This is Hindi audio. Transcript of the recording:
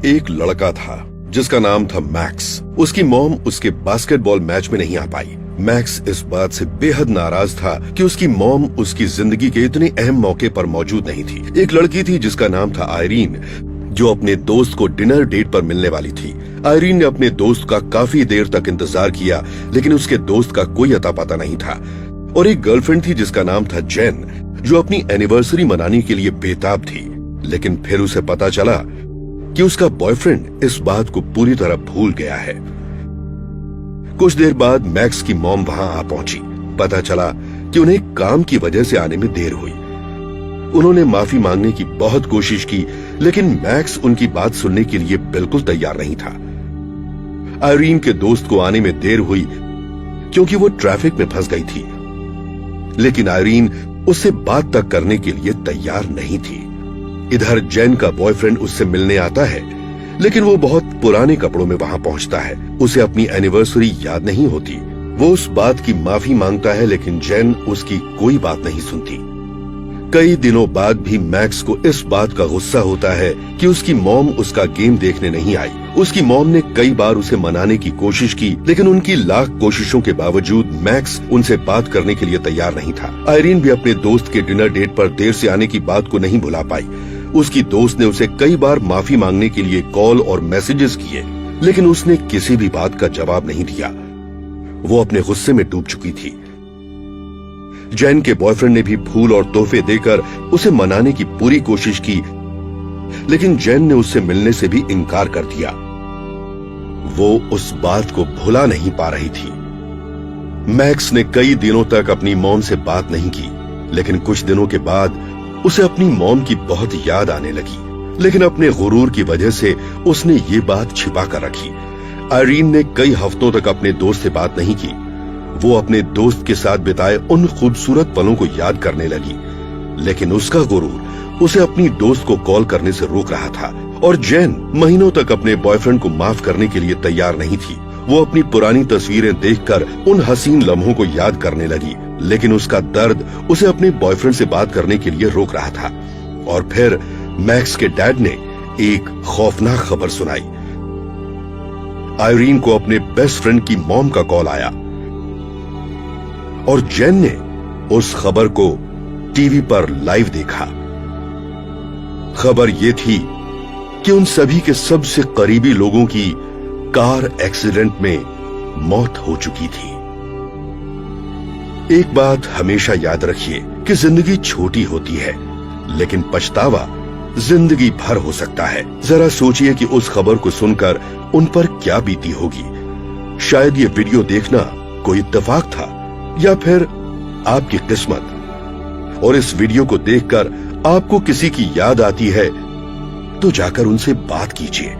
एक लड़का था जिसका नाम था मैक्स। उसकी मॉम उसके बास्केटबॉल मैच में नहीं आ पाई। मैक्स इस बात से बेहद नाराज था कि उसकी मॉम उसकी जिंदगी के इतने अहम मौके पर मौजूद नहीं थी। एक लड़की थी जिसका नाम था आयरीन, जो अपने दोस्त को डिनर डेट पर मिलने वाली थी। आयरीन ने अपने दोस्त का काफी देर तक इंतजार किया, लेकिन उसके दोस्त का कोई अता पता नहीं था। और एक गर्लफ्रेंड थी जिसका नाम था जेन, जो अपनी एनिवर्सरी मनाने के लिए बेताब थी। लेकिन फिर उसे पता चला कि उसका बॉयफ्रेंड इस बात को पूरी तरह भूल गया है। कुछ देर बाद मैक्स की मॉम वहां आ पहुंची। पता चला कि उन्हें काम की वजह से आने में देर हुई। उन्होंने माफी मांगने की बहुत कोशिश की, लेकिन मैक्स उनकी बात सुनने के लिए बिल्कुल तैयार नहीं था। आयरीन के दोस्त को आने में देर हुई क्योंकि वो ट्रैफिक में फंस गई थी, लेकिन आयरीन उससे बात तक करने के लिए तैयार नहीं थी। इधर जेन का बॉयफ्रेंड उससे मिलने आता है, लेकिन वो बहुत पुराने कपड़ों में वहां पहुंचता है। उसे अपनी एनिवर्सरी याद नहीं होती। वो उस बात की माफी मांगता है, लेकिन जेन उसकी कोई बात नहीं सुनती। कई दिनों बाद भी मैक्स को इस बात का गुस्सा होता है कि उसकी मॉम उसका गेम देखने नहीं आई। उसकी मॉम ने कई बार उसे मनाने की कोशिश की, लेकिन उनकी लाख कोशिशों के बावजूद मैक्स उनसे बात करने के लिए तैयार नहीं था। आयरीन भी अपने दोस्त के डिनर डेट पर देर से आने की बात को नहीं भुला पाई। उसकी दोस्त ने उसे कई बार माफी मांगने के लिए कॉल और मैसेजेस किए, लेकिन उसने किसी भी बात का जवाब नहीं दिया। वो अपने गुस्से में डूब चुकी थी। जेन के बॉयफ्रेंड ने भी फूल और तोहफे देकर उसे मनाने की पूरी कोशिश की, लेकिन जेन ने उससे मिलने से भी इनकार कर दिया। वो उस बात को भुला नहीं पा रही थी। मैक्स ने कई दिनों तक अपनी मॉम से बात नहीं की, लेकिन कुछ दिनों के बाद उसे अपनी मॉम की बहुत याद आने लगी। लेकिन अपने गुरूर की वजह से उसने ये बात छिपा कर रखी। आयरीन ने कई हफ्तों तक अपने दोस्त से बात नहीं की। वो अपने दोस्त के साथ बिताए उन खूबसूरत पलों को याद करने लगी, लेकिन उसका गुरूर उसे अपनी दोस्त को कॉल करने से रोक रहा था। और जेन महीनों तक अपने बॉयफ्रेंड को माफ करने के लिए तैयार नहीं थी। वो अपनी पुरानी तस्वीरें देखकर उन हसीन लम्हों को याद करने लगी, लेकिन उसका दर्द उसे अपने बॉयफ्रेंड से बात करने के लिए रोक रहा था। और फिर मैक्स के डैड ने एक खौफनाक खबर सुनाई। आयरीन को अपने बेस्ट फ्रेंड की मॉम का कॉल आया और जेन ने उस खबर को टीवी पर लाइव देखा। खबर यह थी कि उन सभी के सबसे करीबी लोगों की कार एक्सीडेंट में मौत हो चुकी थी। एक बात हमेशा याद रखिए कि जिंदगी छोटी होती है, लेकिन पछतावा जिंदगी भर हो सकता है। जरा सोचिए कि उस खबर को सुनकर उन पर क्या बीती होगी। शायद ये वीडियो देखना कोई इत्तेफाक था या फिर आपकी किस्मत। और इस वीडियो को देखकर आपको किसी की याद आती है तो जाकर उनसे बात कीजिए।